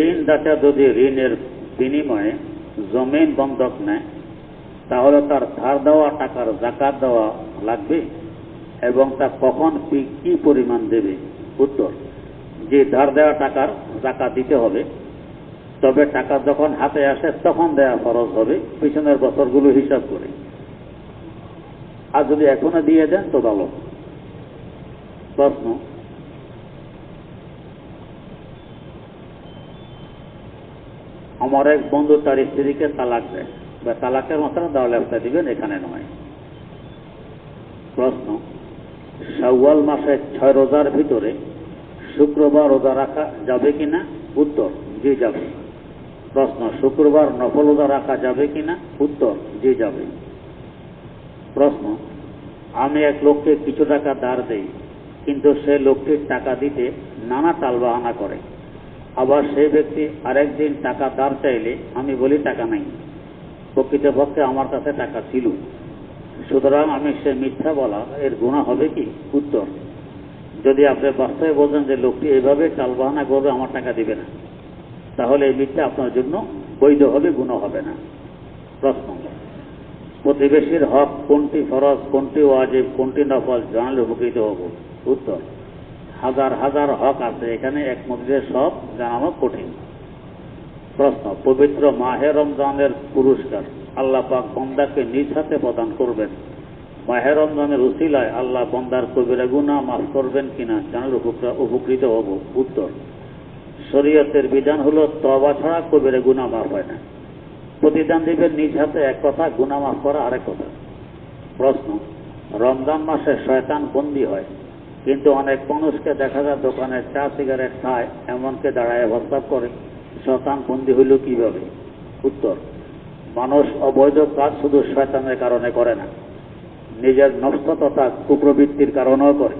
ঋণদাতা যদি ঋণের বিনিময়ে জমিন বন্ধক নেয় তাহলে তার ধার দেওয়া টাকার যাকাত দেওয়া লাগবে এবং তা কখন কি পরিমাণ দেবে? উত্তর, যে ধার দেওয়া টাকার যাকাত দিতে হবে, তবে টাকা যখন হাতে আসে তখন দেওয়া ফরজ হবে পিছনের বছরগুলো হিসাব করে। আর যদি এখনো দিয়ে দেন তো ভালো। প্রশ্ন, আমার এক বন্ধু তার স্ত্রীকে তালাক দেয় বা তালাকের মাত্রা দেওয়া লেখা দিবেন, এখানে নয়। প্রশ্ন, শাওয়াল মাসে 6 রোজার ভিতরে শুক্রবার রোজা রাখা যাবে কিনা? উত্তর, জি যাবে। প্রশ্ন, শুক্রবার নফল রোজা রাখা যাবে কিনা? উত্তর, জি যাবে। প্রশ্ন, আমি এক লোককে কিছু টাকা ধার দেই, কিন্তু সে লোকটির টাকা দিতে নানা টালবাহানা করে। আবার সেই ব্যক্তি আরেকদিন টাকা ধার চাইলে আমি বলি টাকা নাই, প্রকৃতপক্ষে আমার কাছে টাকা ছিল, সুতরাং আমি সে মিথ্যা বলা এর গুনাহ হবে কি? উত্তর, যদি আপনি বাস্তবে বোঝেন যে লোকটি এভাবে টালবাহানা করবে আমার টাকা দিবে না, তাহলে এই মিথ্যা আপনার জন্য বৈধ হবে, গুনাহ হবে না। প্রশ্ন, প্রতিবেশীর হক কোনটি ফরজ, কোনটি ওয়াজিব, কোনটি নফল জানালে উপকৃত হব? উত্তর, হাজার হাজার হক আছে, এখানে এক মধ্যে সব জানানো কঠিন। প্রশ্ন, পবিত্র মাহে রমজানের পুরস্কার আল্লাহ পাক বান্দাকে নিজ হাতে প্রদান করবেন, মাহে রমজানের উসিলায় আল্লাহ বান্দার কবিরা গুনাহ মাফ করবেন কিনা জানালে উপকৃত হব? উত্তর, শরীয়তের বিধান হলো তওবা ছাড়া কবিরা গুনাহ মাফ হয় না। প্রতিদান দিবেন নিজ হাতে এক কথা, গুনাহ মাফ করা আরেক কথা। প্রশ্ন, রমজান মাসে শয়তান বন্দী হয়, কিন্তু অনেক মানুষকে দেখা যায় দোকানে চা সিগারেট খায়, এমনকি দাঁড়ায় প্রস্তাব করে, শয়তান বন্দী হইল কিভাবে? উত্তর, মানুষ অবৈধ কাজ শুধু শয়তানের কারণে করে না, নিজের নফস তথা কুপ্রবৃত্তির কারণেও করে।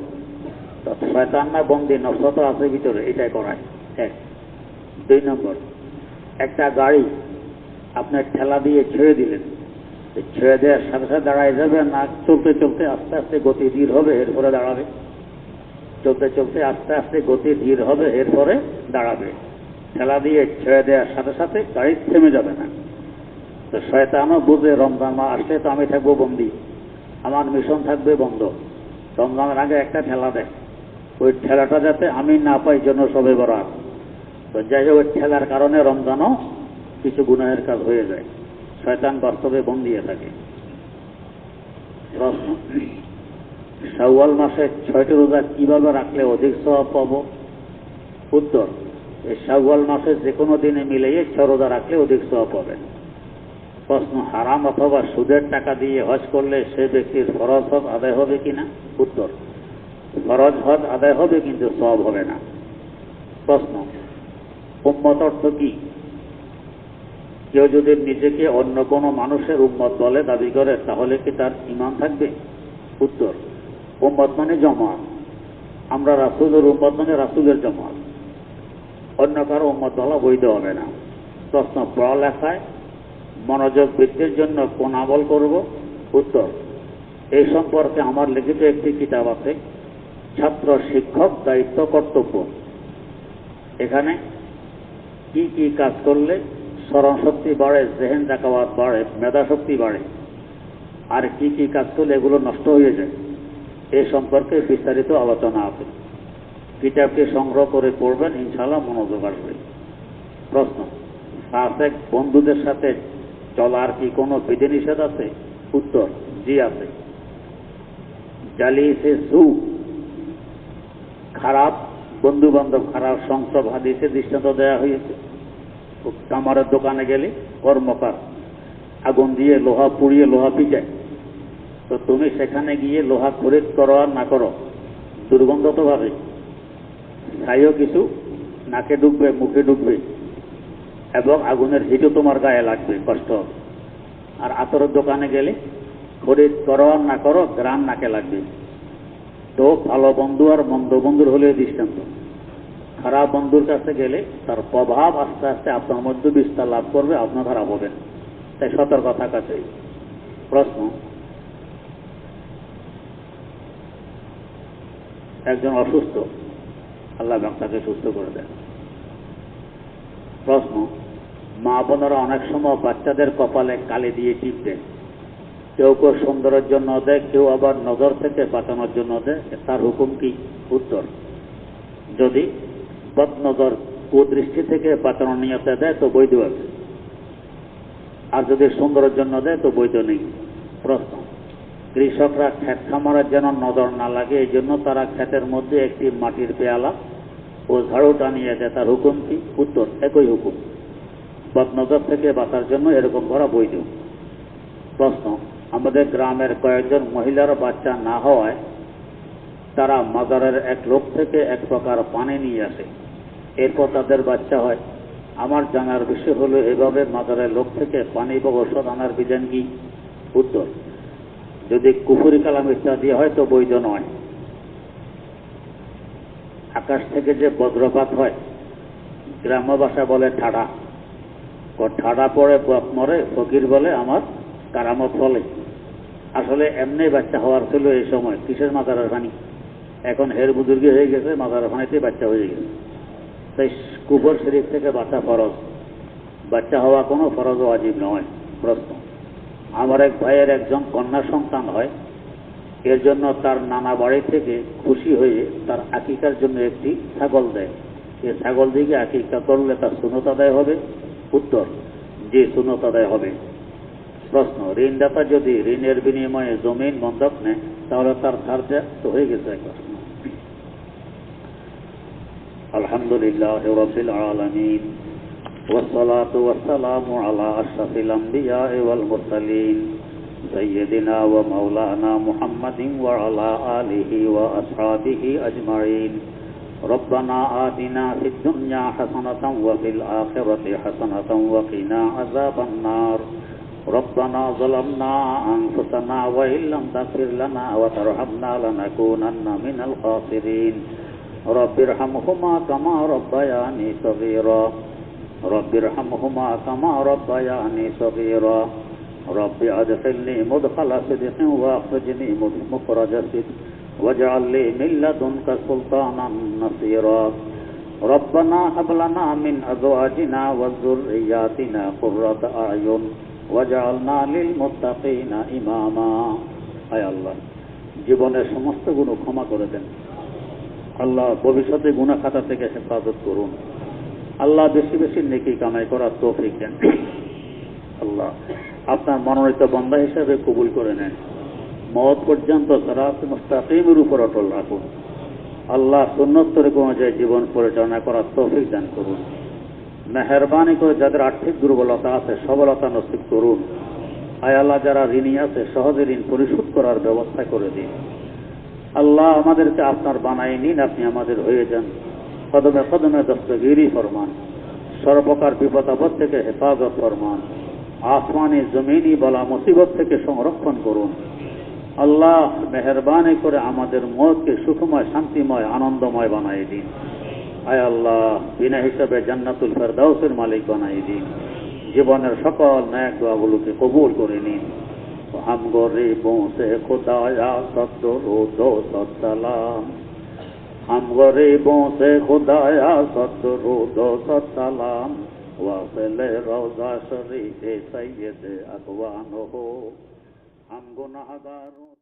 শয়তান না বন্দী, নফস আছে ভিতরে, এটাই করায়। 1। 2 নম্বর, একটা গাড়ি আপনার ঠেলা দিয়ে ছেড়ে দিলেন, ছেড়ে দেওয়ার সাথে সাথে দাঁড়ায় যাবে না চলতে চলতে আস্তে আস্তে গতি ধীর হবে, এরপরে দাঁড়াবে? চলতে চলতে আস্তে আস্তে গতি ধীর হবে, এরপরে দাঁড়াবে। ঠেলা দিয়ে ছেড়ে দেওয়ার সাথে সাথে গাড়ি থেমে যাবে না। তো শয়তানও বুঝে রমজান মাস আসলে তো আমি থাকবো বন্দী, আমার মিশন থাকবে বন্ধ। রমজানের আগে একটা ঠেলা দেয়, ওই ঠেলাটা যাতে আমি না পাই জন্য সবে বরাত। তো যাই হোক, ওই ঠেলার কারণে রমজানও কিছু গুনাহের কাজ হয়ে যায়, শয়তান বাস্তবে বন্দী থাকে। প্রশ্ন, শাওয়াল মাসে 6টি রোজা কিভাবে রাখলে অধিক সওয়াব পাব? উত্তর, এই শাওয়াল মাসে যে কোনো দিনে মিলিয়ে 6 রোজা রাখলে অধিক সওয়াব পাবেন। প্রশ্ন, হারাম অথবা সুদের টাকা দিয়ে হজ করলে সে ব্যক্তির ফরজ হজ আদায় হবে কিনা? উত্তর, ফরজ হজ আদায় হবে কিন্তু সওয়াব হবে না। প্রশ্ন, উম্মত অর্থ কি? কেউ যদি নিজেকে অন্য কোনো মানুষের উম্মত বলে দাবি করে তাহলে কি তার ঈমান থাকবে? উত্তর, উম্মত মানে জামাত, আমরা রাসূলের উম্মত মানে রাসূলের জামাত, অন্য কারো উম্মত বলা বৈধ হবে না। প্রশ্ন, পড়ালেখায় মনোযোগ বৃদ্ধির জন্য কোন আমল করব? উত্তর, এই সম্পর্কে আমার লিখিত একটি কিতাব আছে, ছাত্র শিক্ষক দায়িত্ব কর্তব্য। এখানে কি কি কাজ করলে স্মরণ শক্তি বাড়ে, জেহেন জাকাওয়াত বাড়ে, মেধা শক্তি বাড়ে, আর কি কি কাজ করলে এগুলো নষ্ট হয়ে যায়, এ সম্পর্কে বিস্তারিত আলোচনা আছে। কিতাবটি সংগ্রহ করে পড়বেন, ইনশাআল্লাহ মনোযোগ আসবে। প্রশ্ন, ফাসেক বন্ধুদের সাথে চলার কি কোনো বিধিনিষেধ আছে? উত্তর, জি আছে। জালিসে সু, খারাপ বন্ধু বান্ধব, খারাপ সংসব হাদিসে দৃষ্টান্ত দেওয়া হয়েছে। কামারের দোকানে গেলে কর্মকার আগুন দিয়ে লোহা পুড়িয়ে লোহা পিটায়, তো তুমি সেখানে গিয়ে লোহা খরিদ করো আর না করো, দুর্গন্ধ তো ভাবে, ছাইও কিছু নাকে ঢুকবে, মুখে ঢুকবে, এবং আগুনের হিটও তোমার গায়ে লাগবে, কষ্ট। আর আতরের দোকানে গেলে খরিদ করো আর না করো, গ্রাম নাকে লাগবে। তো ভালো বন্ধু আর মন্দ বন্ধুর হলে দৃষ্টান্ত, খারাপ বন্ধুর কাছে গেলে তার প্রভাব আস্তে আস্তে আপনার মধ্যে বিস্তার লাভ করবে, আপনার খারাপ হবেন, তাই সতর্ক থাকা চাই। প্রশ্ন, একজন অসুস্থ, আল্লাহ তাকে সুস্থ করে দেন, প্রশ্ন, মা বোনেরা অনেক সময় বাচ্চাদের কপালে কালি দিয়ে টিপ দেয়। কেউ কেউ সুন্দরের জন্য দেয়, কেউ আবার নজর থেকে বাঁচানোর জন্য দেয়। তার হুকুম কি? উত্তর, যদি বদনজর কুদৃষ্টি থেকে বাঁচানোর নিয়তে দেয় তো বৈধ আছে, আর যদি সুন্দরের জন্য দেয় তো বৈধ নেই। প্রশ্ন, কৃষকরা ক্ষেত খামারের যেন নজর না লাগে এই জন্য তারা ক্ষেতের মধ্যে একটি মাটির পেয়ালা ও ঝাড়ু টানিয়ে দেয়, তার হুকুম কি? উত্তর, একই হুকুম। বদনজর থেকে বাঁচার জন্য এরকম করা বৈধ। প্রশ্ন, আমাদের গ্রামের কয়েকজন মহিলার বাচ্চা না হওয়ায় তারা মাজারের এক লোক থেকে এক প্রকার পানি নিয়ে আসে, এরপর তাদের বাচ্চা হয়। আমার জানার বিষয় হলো, এভাবে মাজারের লোক থেকে পানি বা ঔষধ আনার বিধান কি? উত্তর, যদি কুফরি কালাম ইত্যাদি হয় তো বৈধ নয়। আকাশ থেকে যে বজ্রপাত হয়, গ্রাম্য ভাষা বলে ঠাডা, ঠাডা পড়ে বাপ মরে, ফকির বলে আমার কারামত ফলে। আসলে এমনি বাচ্চা হওয়ার ছিল এই সময়, কিসের মাজারের পানি? এখন হের বুজুর্গি হয়ে গেছে, মাজারের পানিতে বাচ্চা হয়ে গেছে। তাই কুফর শরীফ থেকে বাচ্চা ফরজ, বাচ্চা হওয়া কোনো ফরজ ও ওয়াজিব নয়। প্রশ্ন, আমার এক ভাইয়ের একজন কন্যা সন্তান হয়, এর জন্য তার নানা বাড়ি থেকে খুশি হয়ে তার আকিকার জন্য একটি ছাগল দেয়। এই ছাগল দিকে আকিকা করলে তার সুন্নত আদায় হবে? উত্তর, যে সুন্নত আদায় হবে। প্রশ্ন, ঋণদাতা যদি ঋণের বিনিময়ে জমিন বন্ধক নেয় তাহলে তার ধার দেয়া তো হয়ে গেছে একবার। আলহামদুলিল্লাহ রাব্বিল আলামিন والصلاة والسلام على أشرف الأنبياء والمرسلين سيدنا ومولانا محمد وعلى آله وأصحابه أجمعين ربنا آتنا في الدنيا حسنة وفي الآخرة حسنة وقنا عذاب النار ربنا ظلمنا أنفسنا وإن لم تغفر لنا وترحمنا لنكونن من الخاسرين رب ارحمهما كما ربياني صغيرا رب ارحمهما كما ربياني صغيرا رب أدخلني مدخل صدق وأخرجني مخرج صدق واجعل لي من لدنك سلطانا نصيرا ربنا هب لنا من أزواجنا وذرياتنا قرة أعين واجعلنا للمتقين إماما আয় আল্লাহ, জীবনের সমস্ত গুণ ক্ষমা করে দেন। আল্লাহ, ভবিষ্যতে গুনাহ খাতা থেকে হেফাজত করুন। আল্লাহ, বেশি বেশি নেকি কামাই করার তৌফিক দেন। আল্লাহ, আপনার মনোনীত বান্দা হিসেবে কবুল করে নেন। মওত পর্যন্ত সিরাত মুস্তাকিমের উপর অটল রাখুন। আল্লাহ, সুন্নত তরিকা অনুযায়ী জীবন পরিচালনা করার তৌফিক দান করুন। মেহেরবানি করে যাদের আর্থিক দুর্বলতা আছে সবলতা নসিব করুন। আয় আল্লাহ, যারা ঋণী আছে সহজে ঋণ পরিশোধ করার ব্যবস্থা করে দিন। আল্লাহ, আমাদেরকে আপনার বানাই নিন, আপনি আমাদের হয়ে যান। কদমে কদমে দস্তগিরি ফরমান, সর্বপ্রকার বিপদ আপদ থেকে হেফাজত ফরমান, আসমানি জমিনি বলা মুসিবত থেকে সংরক্ষণ করুন। আল্লাহ, মেহেরবানি করে আমাদের মওতকে সুখময়, শান্তিময়, আনন্দময় বানাই দিন। আয় আল্লাহ, বিনা হিসাবে জান্নাতুল ফেরদাউসের মালিক বানাই দিন। জীবনের সকল নেক দোয়াগুলোকে কবুল করে নিন। हम गरीबों से खुदाया सद्दुरूद व सलाम हम गरीबों से खुदाया सद्दुरूद व सलाम वासिल रोज़ा शरीफ सैयद अकवान हो हम गुनाहगारों